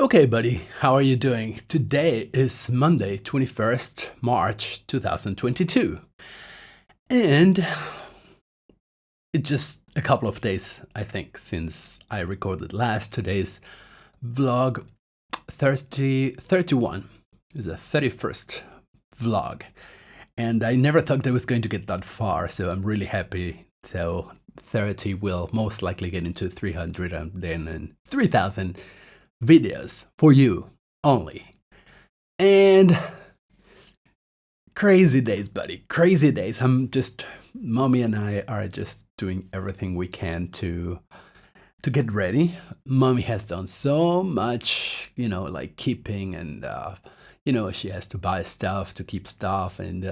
Okay, buddy, how are you doing? Today is Monday, 21st March 2022. And it's just a couple of days, I think, since I recorded last. Today's vlog 31 is a 31st vlog. And I never thought I was going to get that far, so I'm really happy. So 30 will most likely get into 300 and then 3,000 videos for you only. And crazy days, buddy. Crazy days. Mommy and I are just doing everything we can to get ready. Mommy has done so much, like keeping and she has to buy stuff to keep stuff and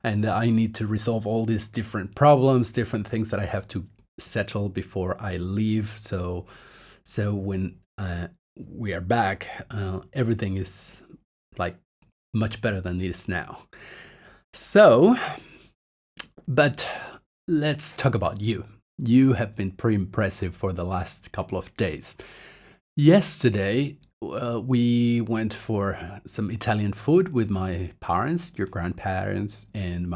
I need to resolve all these different problems, different things that I have to settle before I leave. So when we are back, everything is like much better than it is now. So, but let's talk about you. You have been pretty impressive for the last couple of days. Yesterday, we went for some Italian food with my parents, your grandparents, and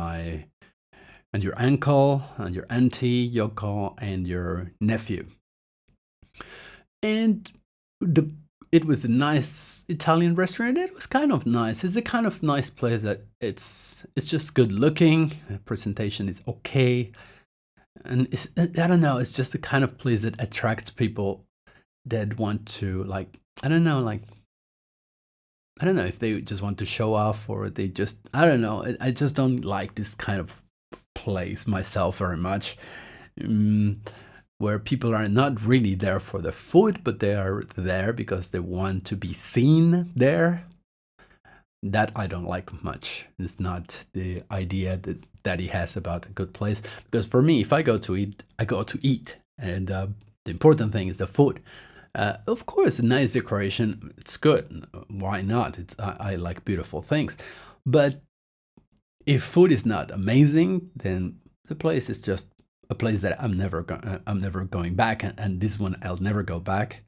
your uncle and your auntie Yoko and your nephew. And it was a nice Italian restaurant. It was kind of nice. It's a kind of nice place that it's just good looking. The presentation is okay, and I don't know. It's just the kind of place that attracts people that want to I don't know if they just want to show off or they just I don't know. I just don't like this kind of place myself very much. Where people are not really there for the food, but they are there because they want to be seen there. That I don't like much. It's not the idea that Daddy has about a good place. Because for me, if I go to eat, I go to eat. And the important thing is the food. Of course, a nice decoration, it's good. Why not? I like beautiful things. But if food is not amazing, then the place is just a place that I'm never going back, and this one I'll never go back.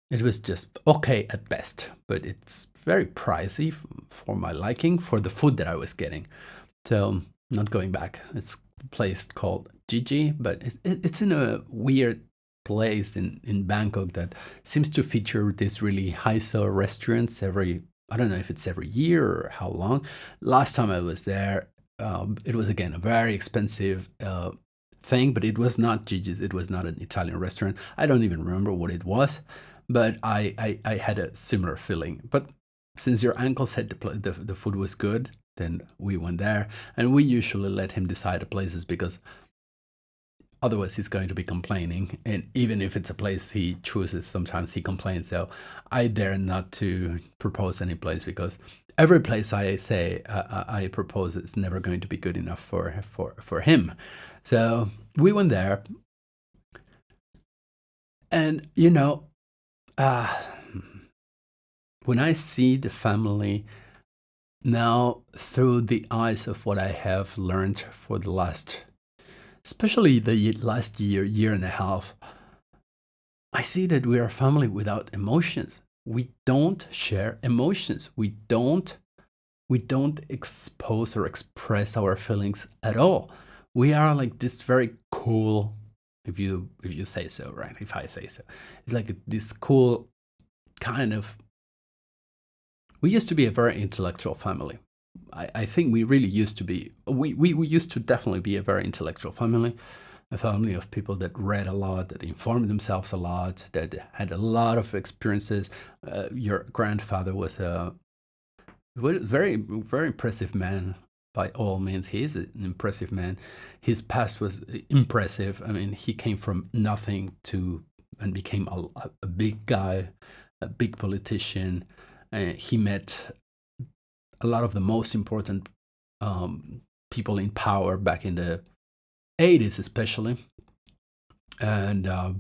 It was just okay at best, but it's very pricey for my liking for the food that I was getting. So not going back. It's a place called Gigi, but it's in a weird place in Bangkok that seems to feature these really high-sell restaurants I don't know if it's every year or how long. Last time I was there, it was again a very expensive thing, but it was not Gigi's. It was not an Italian restaurant. I don't even remember what it was, but I had a similar feeling. But since your uncle said the food was good, then we went there, and we usually let him decide the places because otherwise he's going to be complaining. And even if it's a place he chooses, sometimes he complains. So I dare not to propose any place because every place I say I propose is never going to be good enough for him. So we went there, and when I see the family now through the eyes of what I have learned for the last, especially the last year and a half, I see that we are a family without emotions. We don't share emotions. We don't expose or express our feelings at all. We are like this very cool, if you say so, right? If I say so, it's like this cool kind of. We used to be a very intellectual family. I think we really used to be. We used to definitely be a very intellectual family, a family of people that read a lot, that informed themselves a lot, that had a lot of experiences. Your grandfather was a very, very impressive man. By all means, he is an impressive man. His past was impressive. I mean, he came from nothing and became a big guy, a big politician. He met a lot of the most important people in power back in the 80s, especially. And a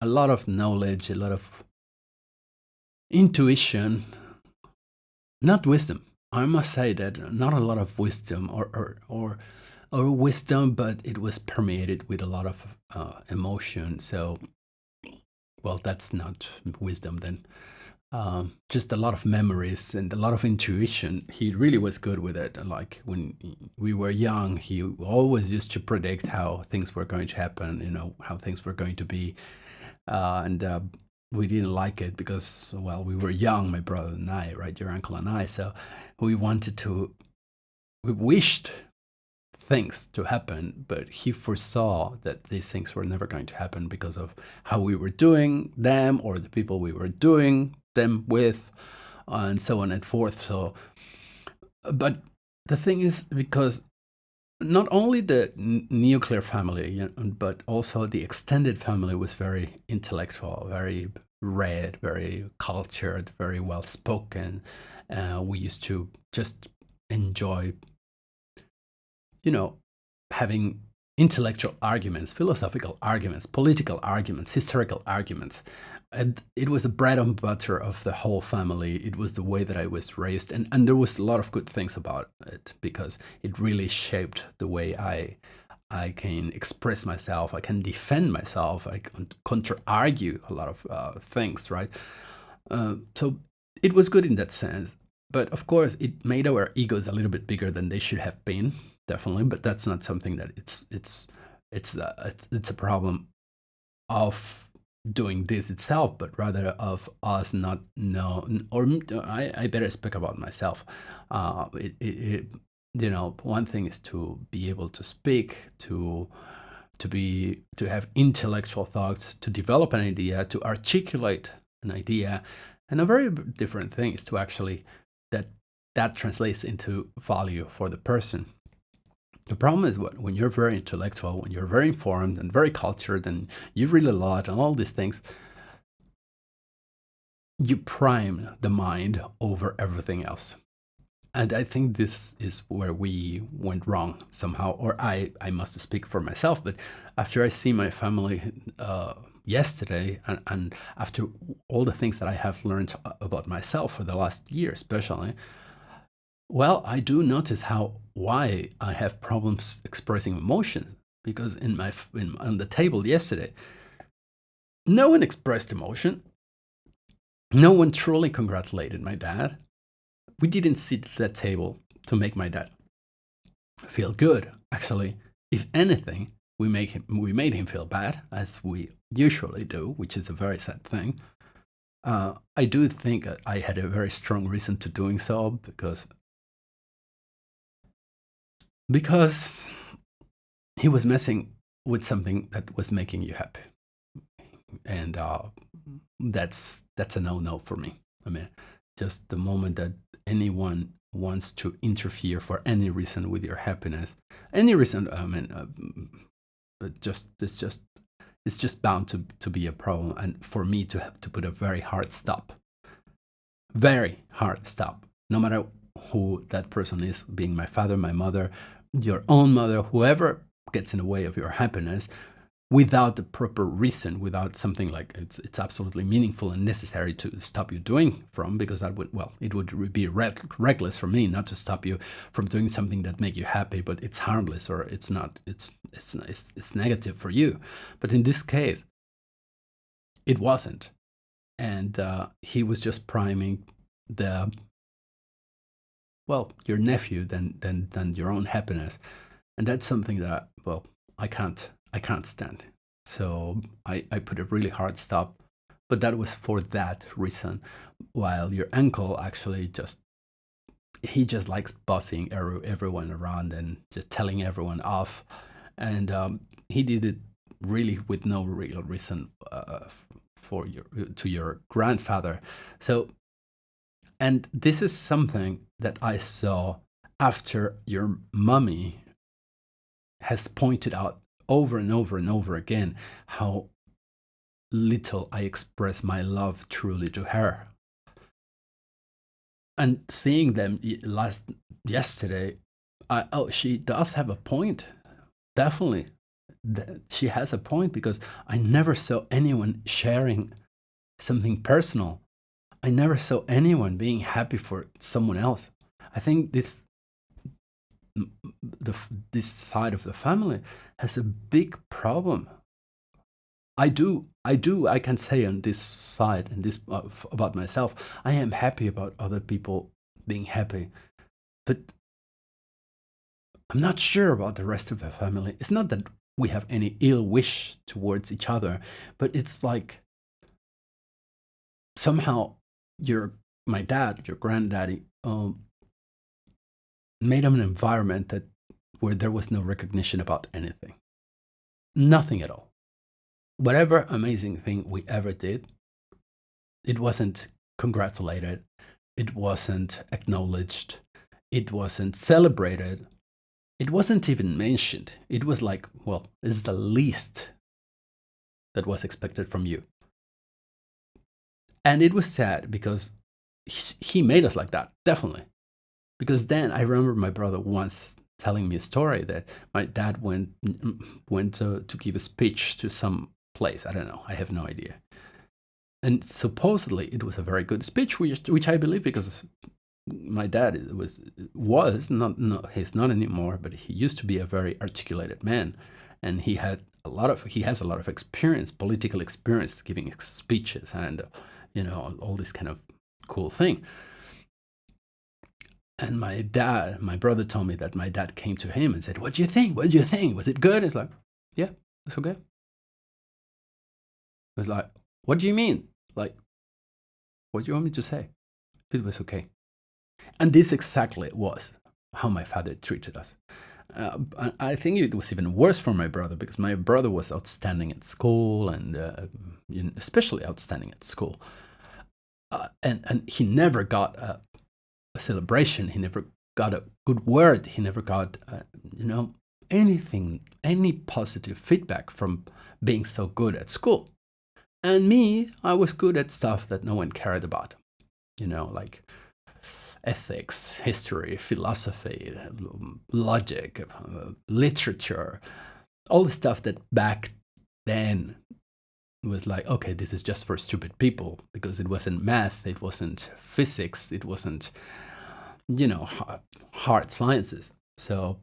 lot of knowledge, a lot of intuition, not wisdom. I must say that not a lot of wisdom or wisdom, but it was permeated with a lot of emotion. So well, that's not wisdom then. Just a lot of memories and a lot of intuition. He really was good with it. And like when we were young, he always used to predict how things were going to happen, how things were going to be. And we didn't like it because, well, we were young, my brother and I, right? Your uncle and I. So we wanted to, we wished things to happen, but he foresaw that these things were never going to happen because of how we were doing them or the people we were doing them with, and so on and forth. So, but the thing is, because not only the nuclear family, but also the extended family was very intellectual, very read, very cultured, very well spoken. We used to just enjoy, you know, having intellectual arguments, philosophical arguments, political arguments, historical arguments. And it was the bread and butter of the whole family. It was the way that I was raised. And there was a lot of good things about it because it really shaped the way I can express myself. I can defend myself. I can counter-argue a lot of things, right? So it was good in that sense. But of course, it made our egos a little bit bigger than they should have been, definitely. But that's not something that it's a problem of doing this itself, but rather of us not know. Or I better speak about myself. One thing is to be able to speak, to have intellectual thoughts, to develop an idea, to articulate an idea, and a very different thing is to actually that translates into value for the person. The problem is when you're very intellectual, when you're very informed and very cultured, and you read a lot and all these things, you prime the mind over everything else. And I think this is where we went wrong somehow, or I must speak for myself. But after I see my family yesterday, and after all the things that I have learned about myself for the last year, especially, well, I do notice why I have problems expressing emotion. Because on the table yesterday, no one expressed emotion. No one truly congratulated my dad. We didn't sit at that table to make my dad feel good. Actually, if anything, we made him feel bad, as we usually do, which is a very sad thing. I do think I had a very strong reason to doing so because he was messing with something that was making you happy, and that's a no for me. I mean, just the moment that anyone wants to interfere for any reason with your happiness, any reason, I mean, but it's just bound to be a problem, and for me to have to put a very hard stop, no matter who that person is, being my father, my mother, your own mother, whoever gets in the way of your happiness, without the proper reason, without something like it's absolutely meaningful and necessary to stop you doing from, because that would, well, it would be reckless for me not to stop you from doing something that make you happy, but it's harmless, or it's not, it's negative for you. But in this case, it wasn't, and he was just priming the, well, your nephew than your own happiness, and that's something that, well, I can't stand. So I put a really hard stop, but that was for that reason. While your uncle actually he just likes bossing everyone around and just telling everyone off, and he did it really with no real reason to your grandfather. So, and this is something that I saw after your mummy has pointed out over and over and over again how little I express my love truly to her. And seeing them yesterday, she does have a point. Definitely, she has a point, because I never saw anyone sharing something personal. I never saw anyone being happy for someone else. I think this side of the family has a big problem I can say on this side and this about myself, I am happy about other people being happy, but I'm not sure about the rest of the family. It's not that we have any ill wish towards each other, but it's like somehow your my dad, your granddaddy, made an environment that where there was no recognition about anything, nothing at all. Whatever amazing thing we ever did, it wasn't congratulated, it wasn't acknowledged, it wasn't celebrated, it wasn't even mentioned. It was like, well, this is the least that was expected from you. And it was sad because he made us like that, definitely. Because then I remember my brother once telling me a story that my dad went to give a speech to some place. I don't know. I have no idea. And supposedly it was a very good speech, which I believe because my dad was not no, he's not anymore, but he used to be a very articulated man, and he has a lot of experience, political experience, giving speeches and all this kind of cool thing. And my brother told me that my dad came to him and said, "What do you think? What do you think? Was it good?" It's like, "Yeah, it's okay." It's like, "What do you mean? Like, what do you want me to say?" It was okay. And this exactly was how my father treated us. I think it was even worse for my brother because my brother was outstanding at school and especially outstanding at school. And he never got a celebration. He never got a good word. He never got, anything, any positive feedback from being so good at school. And me, I was good at stuff that no one cared about, like ethics, history, philosophy, logic, literature, all the stuff that back then was like, okay, this is just for stupid people because it wasn't math, it wasn't physics, it wasn't, hard sciences. So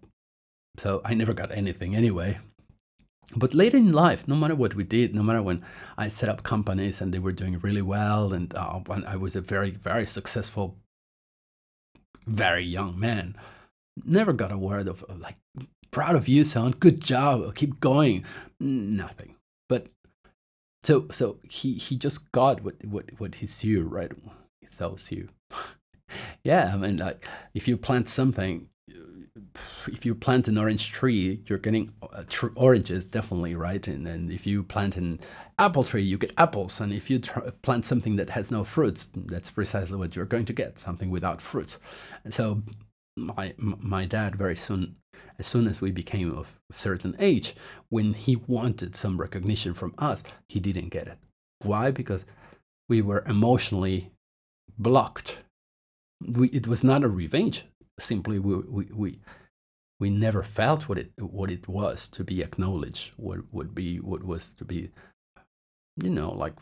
I never got anything anyway. But later in life, no matter what we did, no matter when I set up companies and they were doing really well, and when I was a very, very successful, very young man, never got a word of like, proud of you, son, good job, keep going, nothing. But so he just got what he saw, right? So you. Yeah, I mean, like if you plant something, if you plant an orange tree, you're getting oranges, definitely, right? And then if you plant an apple tree, you get apples. And if you plant something that has no fruits, that's precisely what you're going to get, something without fruits. And so my dad, very soon, as soon as we became of a certain age, when he wanted some recognition from us, he didn't get it. Why? Because we were emotionally blocked. It was not a revenge. Simply, we never felt what it was to be acknowledged. What was to be, like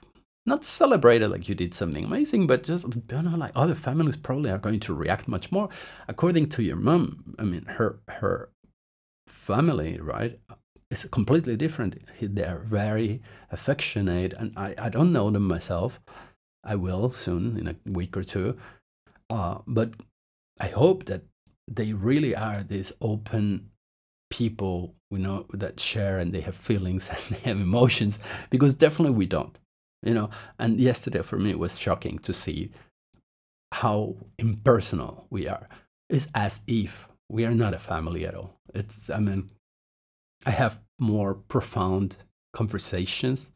not celebrated like you did something amazing, but just like other families probably are going to react much more. According to your mom, I mean, her family, right, is completely different. They're very affectionate, and I don't know them myself. I will soon in a week or two, but I hope that they really are these open people, that share and they have feelings and they have emotions, because definitely we don't, And yesterday for me it was shocking to see how impersonal we are. It's as if we are not a family at all. I have more profound conversations,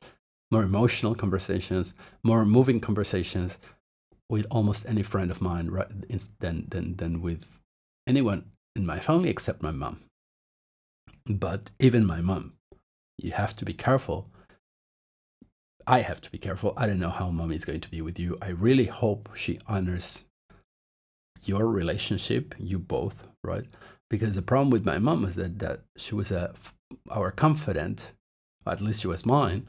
more emotional conversations, more moving conversations with almost any friend of mine, right, than with anyone in my family except my mom. But even my mom, you have to be careful. I have to be careful. I don't know how mom is going to be with you. I really hope she honors your relationship, you both, right? Because the problem with my mom is that she was our confidant, at least she was mine.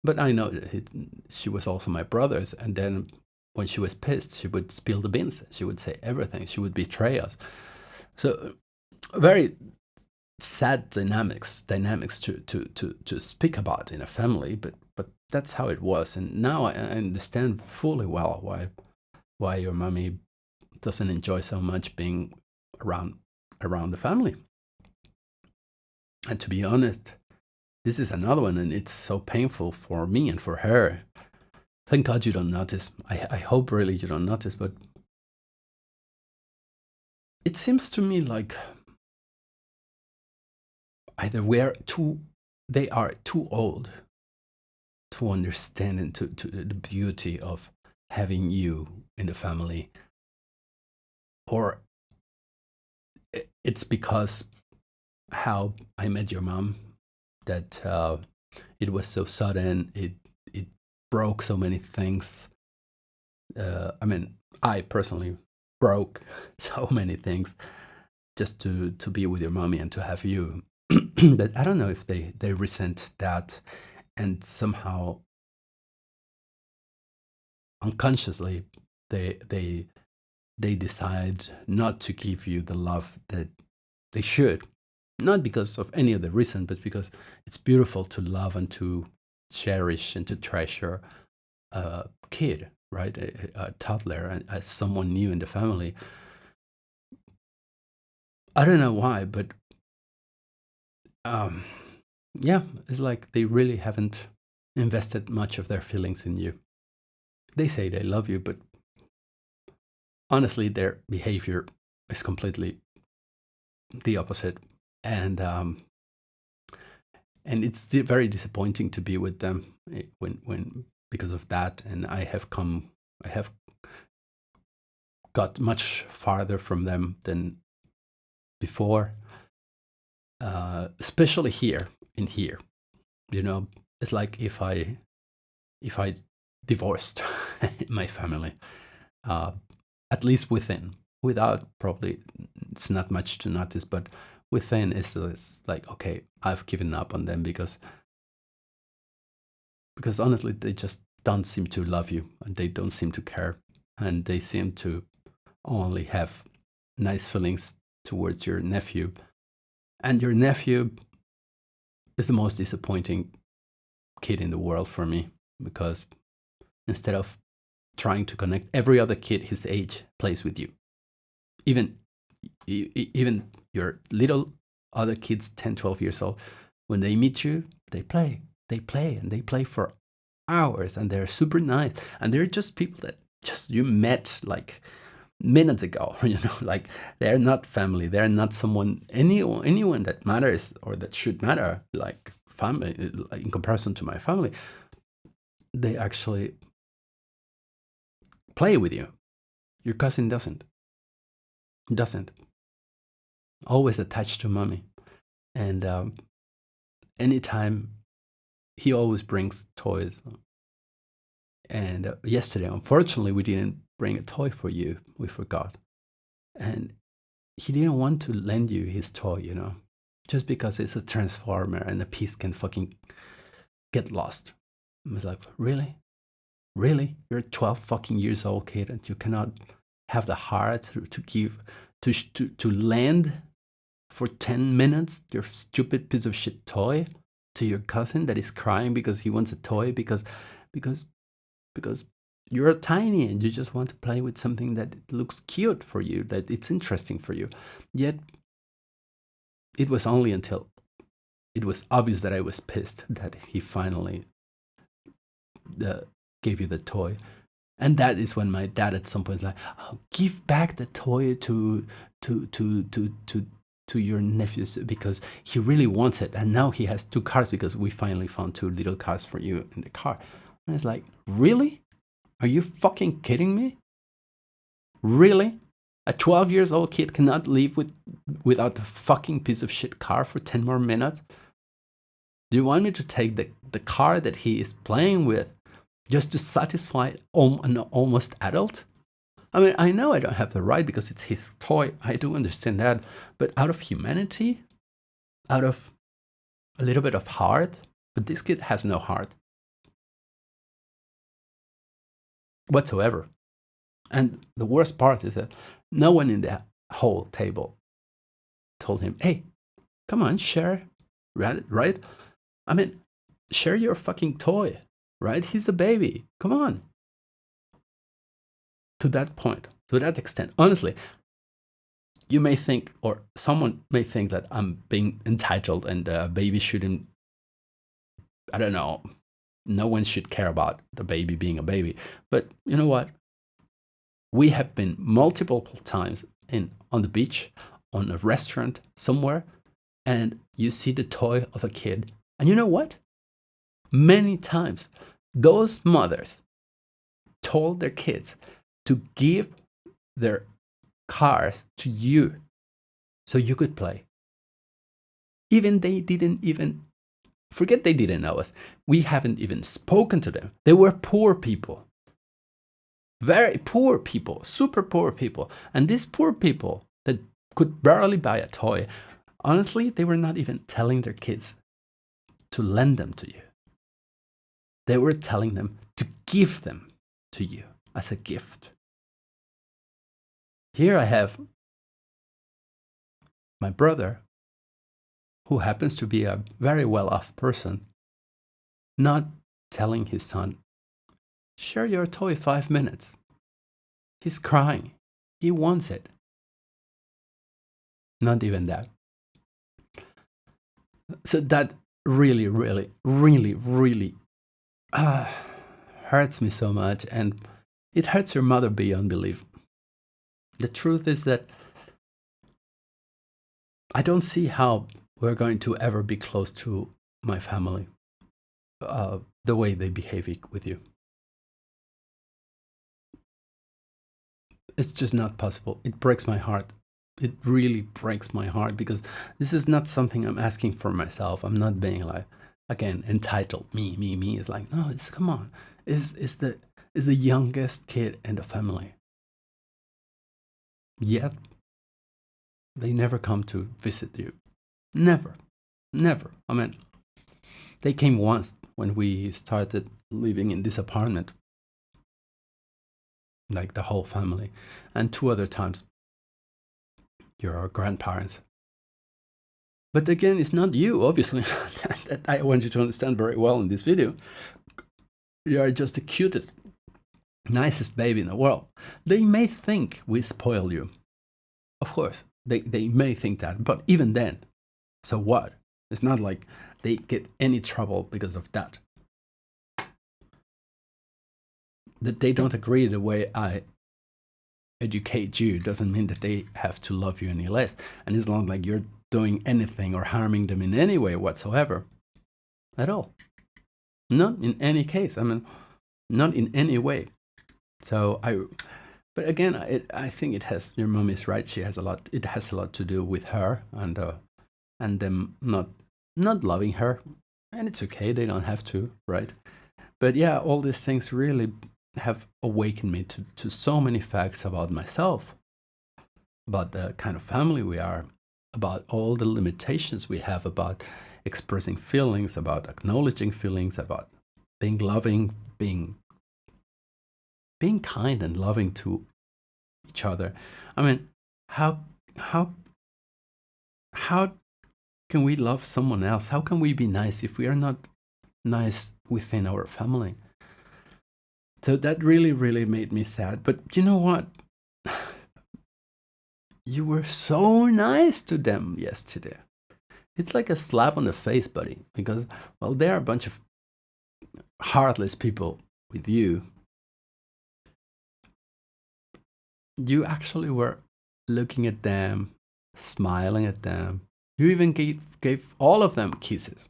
But I know that she was also my brother's. And then when she was pissed, she would spill the beans. She would say everything. She would betray us. So very sad dynamics to speak about in a family. But that's how it was. And now I understand fully well why your mommy doesn't enjoy so much being around the family. And to be honest, this is another one, and it's so painful for me and for her. Thank God you don't notice. I hope really you don't notice, but it seems to me like either they are too old to understand and to the beauty of having you in the family, or it's because how I met your mom that it was so sudden. It broke so many things. I mean, I personally broke so many things just to be with your mommy and to have you. That I don't know if they resent that, and somehow unconsciously they decide not to give you the love that they should, not because of any other reason, but because it's beautiful to love and to cherish and to treasure a kid, right? A toddler, and as someone new in the family. I don't know why, but um, yeah, it's like they really haven't invested much of their feelings in you. They say they love you, but honestly, their behavior is completely the opposite, and it's very disappointing to be with them when because of that. And I have got much farther from them than before, especially here in here. You know, it's like if I divorced my family, uh, at least without probably it's not much to notice, but within it's like, okay, I've given up on them because honestly they just don't seem to love you, and they don't seem to care, and they seem to only have nice feelings towards your nephew. And your nephew is the most disappointing kid in the world for me, because instead of trying to connect, every other kid his age plays with you. Even even your little other kids, 10, 12 years old, when they meet you, they play, and they play for hours, and they're super nice, and they're just people that just you met like minutes ago. Like they're not family, they're not anyone that matters or that should matter, like family, like in comparison to my family. They actually play with you. Your cousin doesn't always attached to mommy, and anytime he always brings toys. And yesterday, unfortunately, we didn't bring a toy for you. We forgot. And he didn't want to lend you his toy, just because it's a transformer and the piece can fucking get lost. I was like, really? Really? You're a 12 fucking years old kid, and you cannot have the heart to give, to lend for 10 minutes your stupid piece of shit toy to your cousin that is crying because he wants a toy, because you're tiny and you just want to play with something that looks cute for you, that it's interesting for you. Yet it was only until it was obvious that I was pissed that he finally gave you the toy. And that is when my dad at some point was like, oh, give back the toy to your nephews, because he really wants it, and now he has 2 cars because we finally found 2 little cars for you in the car. And it's like, really? Are you fucking kidding me? Really? A 12 years old kid cannot leave without the fucking piece of shit car for 10 more minutes? Do you want me to take the car that he is playing with just to satisfy an almost adult? I mean, I know I don't have the right because it's his toy. I do understand that. But out of humanity, out of a little bit of heart, but this kid has no heart whatsoever. And the worst part is that no one in the whole table told him, hey, come on, share, right? I mean, share your fucking toy. right? He's a baby. Come on. To that point, to that extent, honestly, you may think, or someone may think, that I'm being entitled and a baby shouldn't, I don't know, no one should care about the baby being a baby. But you know what? We have been multiple times on the beach, on a restaurant, somewhere, and you see the toy of a kid. And you know what? Many times, those mothers told their kids to give their cars to you so you could play. Even they didn't even, forget they didn't know us. We haven't even spoken to them. They were poor people. Very poor people, super poor people. And these poor people that could barely buy a toy, honestly, they were not even telling their kids to lend them to you. They were telling them to give them to you as a gift. Here I have my brother, who happens to be a very well-off person, not telling his son, share your toy 5 minutes. He's crying. He wants it. Not even that. So that really, really, really, really hurts me so much. And it hurts your mother beyond belief. The truth is that I don't see how we're going to ever be close to my family the way they behave with you. It's just not possible. It breaks my heart. It really breaks my heart, because this is not something I'm asking for myself. I'm not being like, again, entitled. Me. It's like, no, come on. Is the youngest kid in the family. Yet they never come to visit you. Never. I mean, they came once when we started living in this apartment, like the whole family, and 2 other times your grandparents. But again, it's not you, obviously. That I want you to understand very well in this video. You are just the cutest, nicest baby in the world. They may think we spoil you. Of course, they may think that, but even then, so what? It's not like they get any trouble because of that. That they don't agree the way I educate you doesn't mean that they have to love you any less. And it's not like you're doing anything or harming them in any way whatsoever. At all. Not in any case. I mean, not in any way. But again, I think it has, your mom is right. It has a lot to do with her and them not loving her. And it's okay. They don't have to, right? But yeah, all these things really have awakened me to so many facts about myself, about the kind of family we are, about all the limitations we have, about expressing feelings, about acknowledging feelings, about being loving, being kind and loving to each other. I mean, how can we love someone else? How can we be nice if we are not nice within our family? So that really, really made me sad. But you know what? You were so nice to them yesterday. It's like a slap on the face, buddy, because, well, there are a bunch of heartless people with you. You actually were looking at them, smiling at them. You even gave all of them kisses.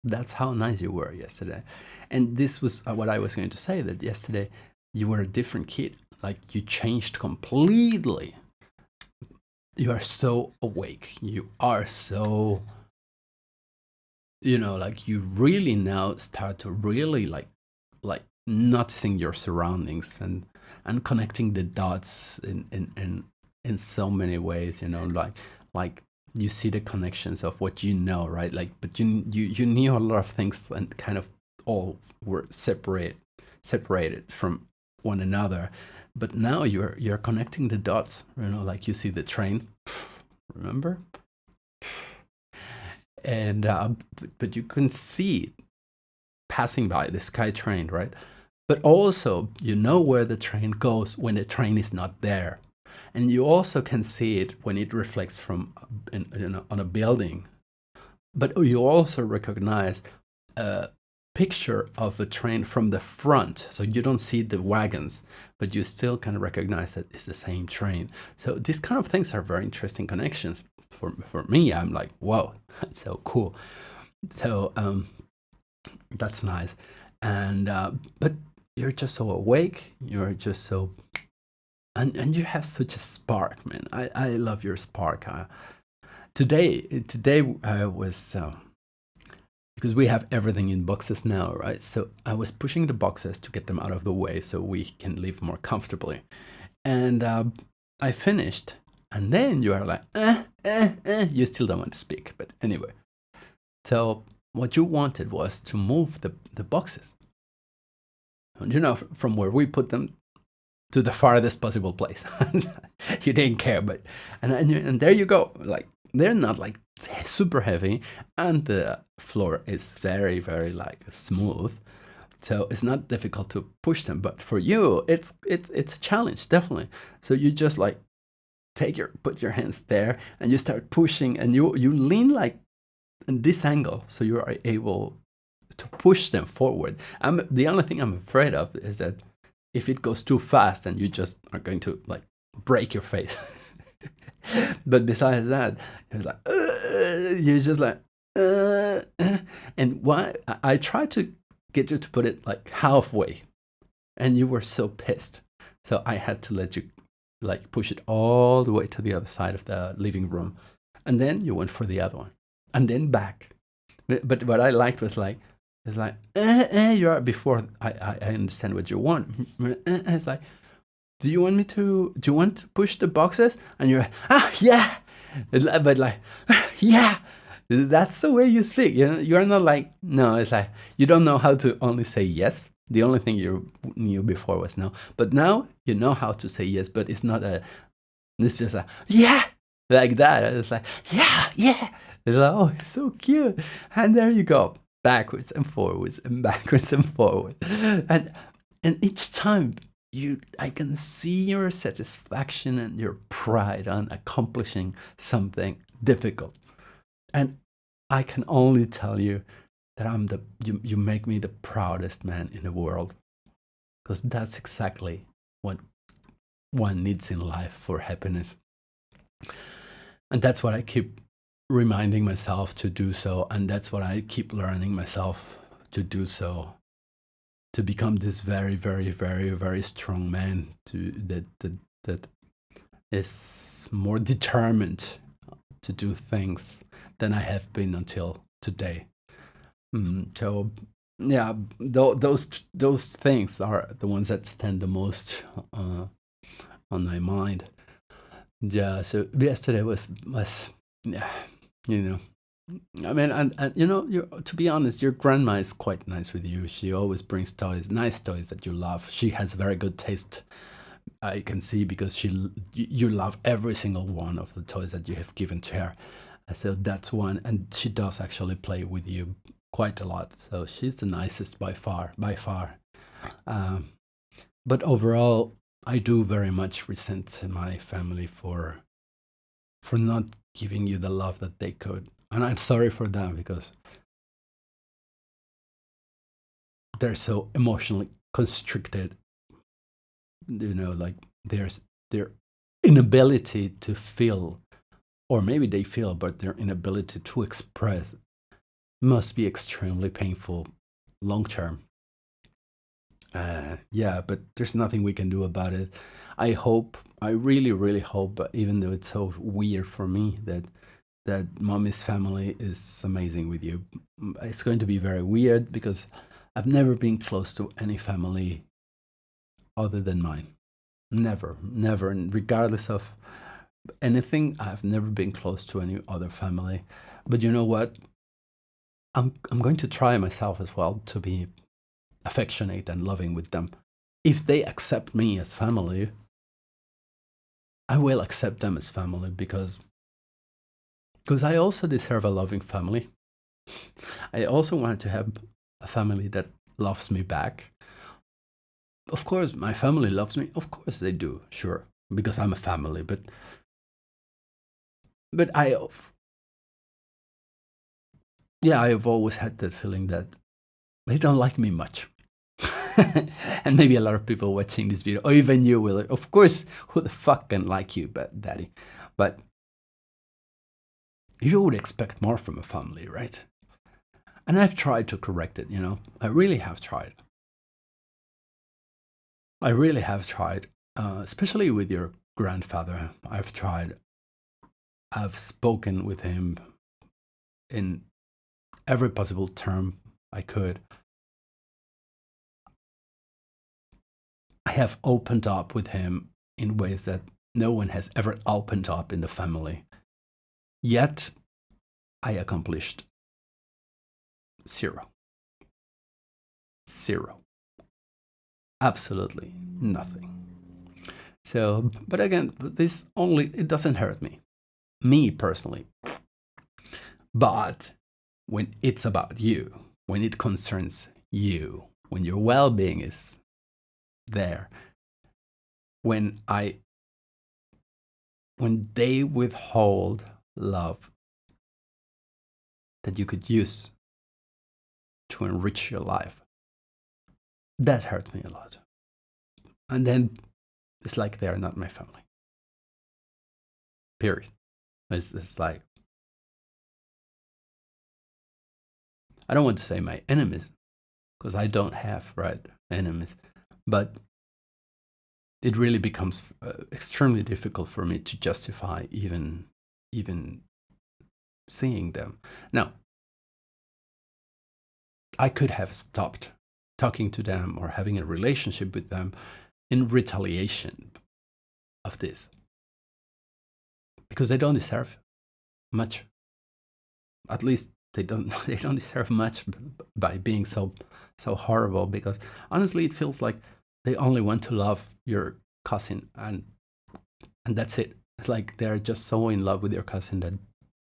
That's how nice you were yesterday. And this was what I was going to say, that yesterday you were a different kid. Like, you changed completely. You are so awake. You are so, like, you really now start to really like noticing your surroundings and connecting the dots in so many ways, like you see the connections of what you know, right? Like, but you knew a lot of things and kind of all were separated from one another. But now you're connecting the dots, like you see the train, remember? And but you can see passing by the sky train, right? But also, you know where the train goes when the train is not there. And you also can see it when it reflects from on a building. But you also recognize a picture of a train from the front. So you don't see the wagons, but you still can recognize that it's the same train. So these kind of things are very interesting connections. For me, I'm like, whoa, that's so cool. So that's nice. And but you're just so awake. You're just so and you have such a spark, man. I love your spark. Today I was because we have everything in boxes now, right? So I was pushing the boxes to get them out of the way so we can live more comfortably. And I finished, and then you are like, you still don't want to speak, but anyway. So what you wanted was to move the boxes, and, from where we put them to the farthest possible place. You didn't care, but and there you go. Like, they're not like super heavy, and the floor is very, very like smooth, so it's not difficult to push them. But for you, it's a challenge, definitely. So you just like put your hands there, and you start pushing, and you lean like in this angle, so you are able to push them forward. The only thing I'm afraid of is that if it goes too fast, and you just are going to like break your face. But besides that, it's like you're just like and why I tried to get you to put it like halfway, and you were so pissed, so I had to let you like push it all the way to the other side of the living room, and then you went for the other one, and then back. But what I liked was like, it's like you are before I understand what you want. It's like, do you want to push the boxes? And you're like, yeah. But like, yeah. That's the way you speak. You're not like, no, it's like, you don't know how to only say yes. The only thing you knew before was no. But now you know how to say yes, but it's not it's just like, yeah, like that. It's like, yeah, yeah. It's like, oh, it's so cute. And there you go, backwards and forwards and backwards and forward. And each time, I can see your satisfaction and your pride on accomplishing something difficult. And I can only tell you that you make me the proudest man in the world, because that's exactly what one needs in life for happiness. And that's what I keep reminding myself to do so, and that's what I keep learning myself to do so, to become this very, very, very, very strong man that is more determined to do things than I have been until today. So yeah, those things are the ones that stand the most on my mind. Yeah. So yesterday was yeah, you know. I mean, and to be honest, your grandma is quite nice with you. She always brings toys, nice toys that you love. She has very good taste. I can see, because you love every single one of the toys that you have given to her. So that's one, and she does actually play with you quite a lot. So she's the nicest by far, by far. But overall, I do very much resent my family for not giving you the love that they could. And I'm sorry for them, because they're so emotionally constricted. Like their inability to feel, or maybe they feel, but their inability to express must be extremely painful long term. Yeah, but there's nothing we can do about it. I really, really hope, even though it's so weird for me, that mommy's family is amazing with you. It's going to be very weird, because I've never been close to any family other than mine. Never, never. And regardless of anything, I've never been close to any other family. But you know what? I'm going to try myself as well to be affectionate and loving with them. If they accept me as family, I will accept them as family, because I also deserve a loving family. I also want to have a family that loves me back. Of course, my family loves me. Of course they do, sure, because I'm a family. But yeah, I've always had that feeling that they don't like me much. And maybe a lot of people watching this video, or even you will, of course, who the fuck can like you, but daddy? But you would expect more from a family, right? And I've tried to correct it, I really have tried. I really have tried, especially with your grandfather. I've tried. I've spoken with him in every possible term I could. I have opened up with him in ways that no one has ever opened up in the family. Yet, I accomplished zero. Zero. Absolutely nothing. So, but again, it doesn't hurt me personally. But when it's about you, when it concerns you, when your well-being is there, when they withhold love that you could use to enrich your life, that hurt me a lot. And then it's like they are not my family. Period. It's like, I don't want to say my enemies, because I don't have, right, enemies. But it really becomes extremely difficult for me to justify even seeing them. Now, I could have stopped talking to them or having a relationship with them in retaliation of this, because they don't deserve much. At least they don't deserve much by being so horrible, because honestly it feels like they only want to love your cousin, and that's it. It's like they're just so in love with your cousin that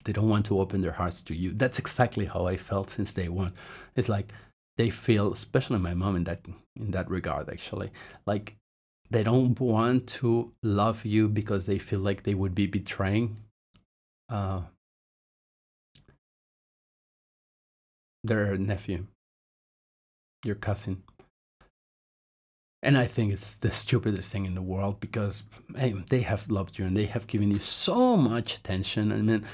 they don't want to open their hearts to you. That's exactly how I felt since day one. It's like they feel, especially my mom in that regard, actually, like they don't want to love you because they feel like they would be betraying their nephew, your cousin. And I think it's the stupidest thing in the world, because hey, they have loved you and they have given you so much attention. I mean,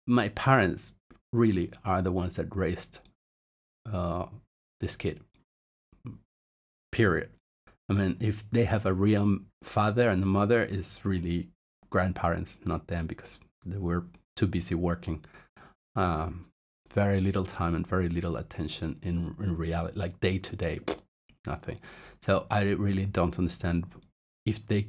my parents really are the ones that raised this kid. Period. I mean, if they have a real father and a mother, it's really grandparents, not them, because they were too busy working. Very little time and very little attention in reality, like day to day, nothing. So I really don't understand if they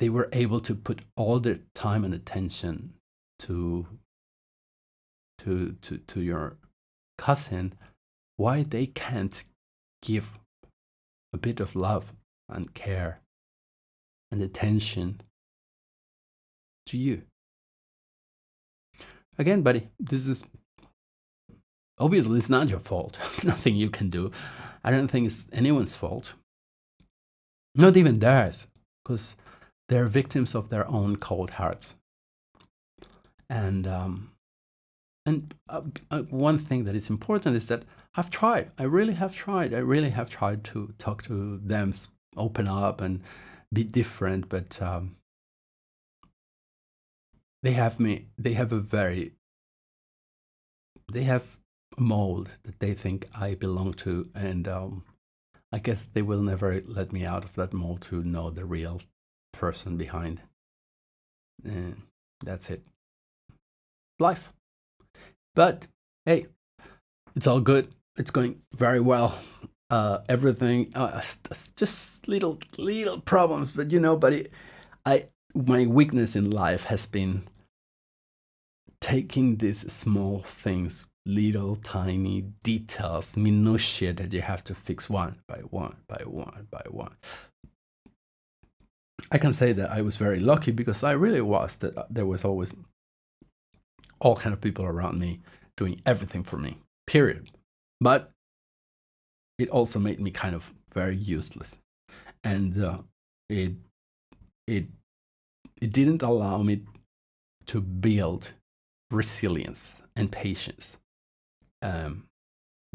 were able to put all their time and attention to your cousin, why they can't give a bit of love and care and attention to you. Again, buddy, this is obviously it's not your fault. Nothing you can do. I don't think it's anyone's fault. Not even theirs, because they're victims of their own cold hearts. And one thing that is important is that I've tried. I really have tried. I really have tried to talk to them, open up, and be different. But they have a mold that they think I belong to, and I guess they will never let me out of that mold to know the real person behind. And that's it. Life. But hey, it's all good. It's going very well. Everything, just little problems, but buddy, my weakness in life has been taking these small things, little tiny details, minutiae that you have to fix one by one by one by one. I can say that I was very lucky, because I really was, that there was always all kind of people around me doing everything for me, period. But it also made me kind of very useless, and it it it didn't allow me to build resilience and patience. Um,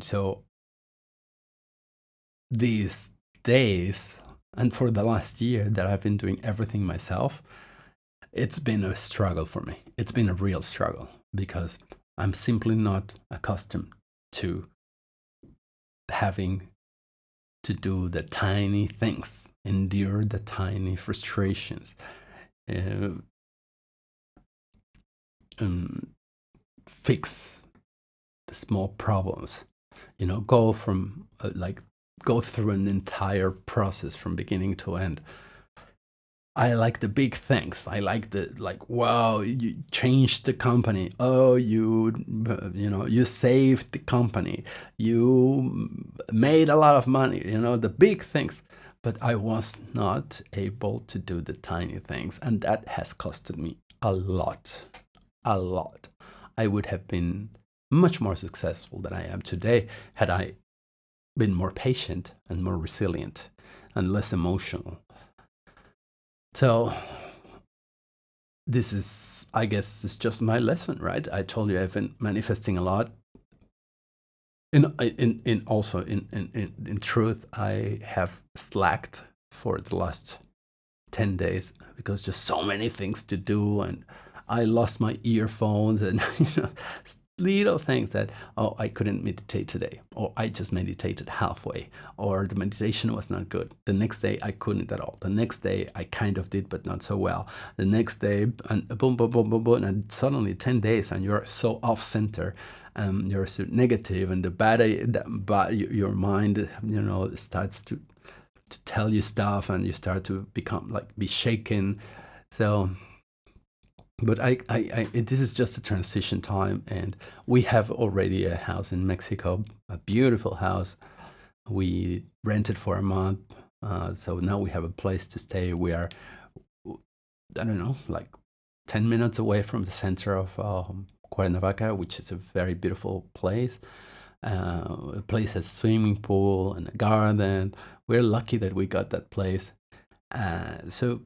so these days, and for the last year that I've been doing everything myself, it's been a struggle for me. It's been a real struggle because I'm simply not accustomed to having to do the tiny things, endure the tiny frustrations, uh, um, fix the small problems. Go from go through an entire process from beginning to end. I like the big things. I like wow, you changed the company. Oh, you saved the company. You made a lot of money. The big things. But I was not able to do the tiny things, and that has costed me a lot, a lot. I would have been much more successful than I am today had I been more patient and more resilient and less emotional. So this is, I guess, is just my lesson, right? I told you I've been manifesting a lot. In truth, I have slacked for the last 10 days because just so many things to do, and I lost my earphones, and little things that, oh, I couldn't meditate today, or I just meditated halfway, or the meditation was not good. The next day I couldn't at all. The next day I kind of did, but not so well. The next day, and boom, boom, boom, boom, boom, and suddenly 10 days, and you're so off center. You're so negative, and your mind, starts to tell you stuff, and you start to be shaken. So, but this is just a transition time, and we have already a house in Mexico, a beautiful house. We rented for a month, so now we have a place to stay. We are, I don't know, like 10 minutes away from the center of Cuernavaca, which is a very beautiful place. The place has swimming pool and a garden. We're lucky that we got that place. So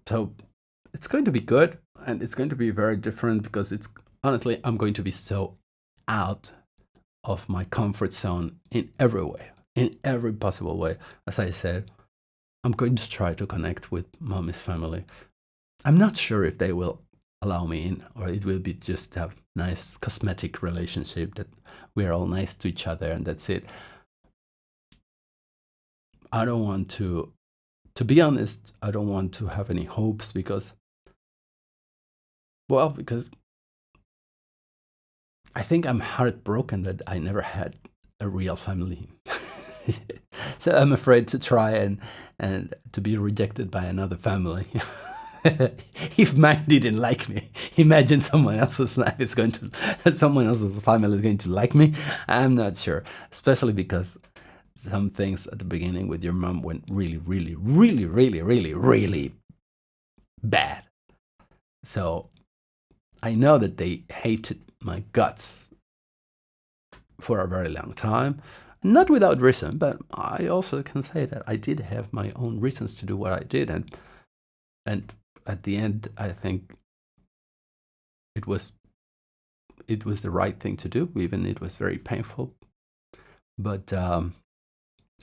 it's going to be good, and it's going to be very different because honestly, I'm going to be so out of my comfort zone in every way, in every possible way. As I said, I'm going to try to connect with mommy's family. I'm not sure if they will allow me in, or it will be just a nice cosmetic relationship that we're all nice to each other and that's it. I don't want to be honest, I don't want to have any hopes because I think I'm heartbroken that I never had a real family. So I'm afraid to try and to be rejected by another family. If mine didn't like me, imagine someone else's family is going to like me. I'm not sure, especially because some things at the beginning with your mom went really, really, really, really, really, really bad. So I know that they hated my guts for a very long time. Not without reason, but I also can say that I did have my own reasons to do what I did, and at the end, I think it was the right thing to do, even it was very painful. But I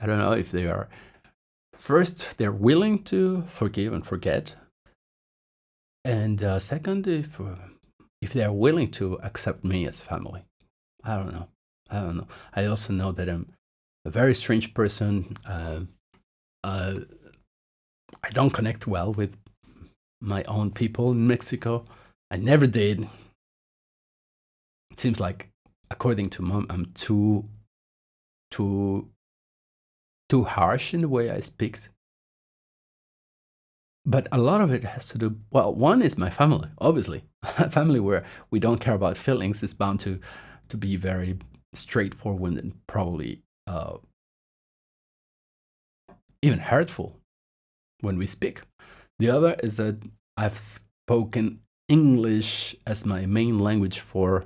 don't know if they are. First, they're willing to forgive and forget, and second, if they are willing to accept me as family. I don't know. I also know that I'm a very strange person. I don't connect well with my own people in Mexico. I never did. It seems like, according to mom, I'm too harsh in the way I speak. But a lot of it has to do, well, one is my family, obviously. A family where we don't care about feelings is bound to be very straightforward and probably even hurtful when we speak. The other is that I've spoken English as my main language for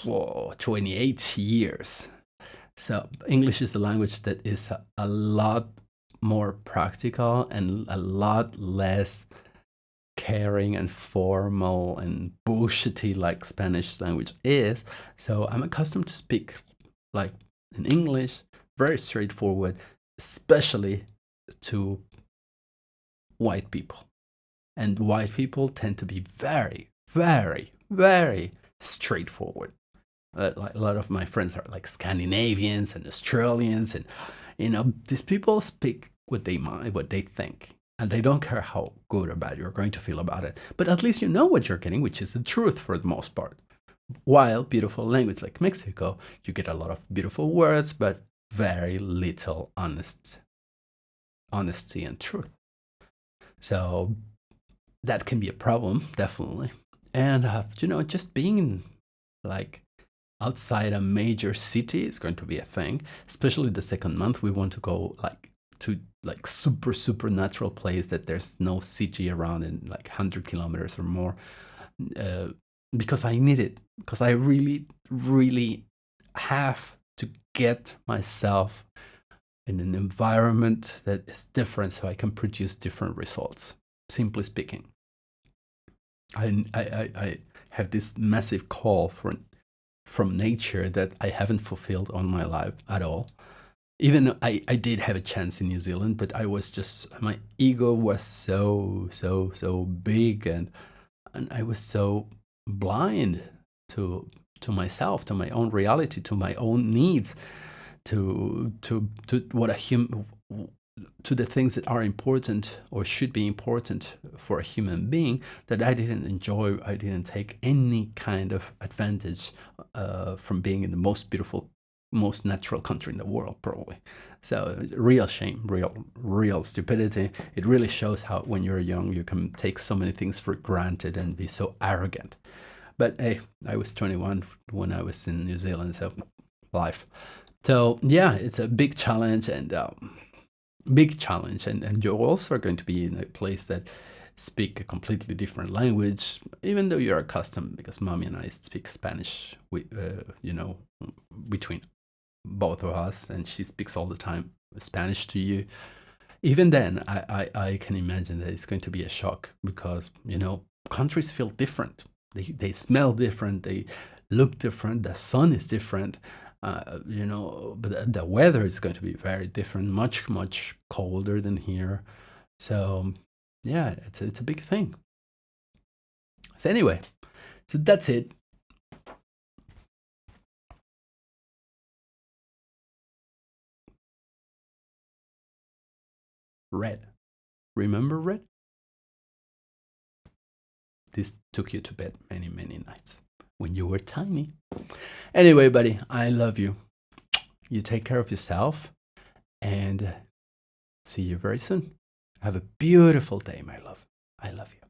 28 years. So English is a language that is a lot more practical and a lot less caring and formal and bullshitty like Spanish language is. So I'm accustomed to speak like in English, very straightforward, especially to white people. And white people tend to be very, very, very straightforward. Like a lot of my friends are like Scandinavians and Australians, and these people speak what they mind, what they think, and they don't care how good or bad you're going to feel about it. But at least you know what you're getting, which is the truth for the most part. While beautiful language like Mexico, you get a lot of beautiful words, but very little honesty and truth. So that can be a problem, definitely. And just being like outside a major city is going to be a thing. Especially the second month, we want to go like to like super natural place that there's no city around in like 100 kilometers or more, because I need it. Because I really have to get myself in an environment that is different, so I can produce different results. Simply speaking, I have this massive call from nature that I haven't fulfilled on my life at all. Even I did have a chance in New Zealand, but I was just, my ego was so big, and I was so blind to myself, to my own reality, to my own needs, to what a human, to the things that are important or should be important for a human being, that I didn't enjoy. I didn't take any kind of advantage from being in the most beautiful, most natural country in the world, probably. So real shame, real stupidity. It really shows how when you're young you can take so many things for granted and be so arrogant. But hey, I was 21 when I was in New Zealand, so life. So yeah, it's a big challenge, and you also are going to be in a place that speak a completely different language, even though you're accustomed, because mommy and I speak Spanish, between both of us, and she speaks all the time Spanish to you. Even then, I can imagine that it's going to be a shock, because countries feel different. They smell different. They look different. The sun is different. But the weather is going to be very different, much colder than here. So yeah, it's a big thing. So anyway, so that's it. Red. Remember red? This took you to bed many nights when you were tiny. Anyway, buddy, I love you. You take care of yourself, and see you very soon. Have a beautiful day, my love. I love you.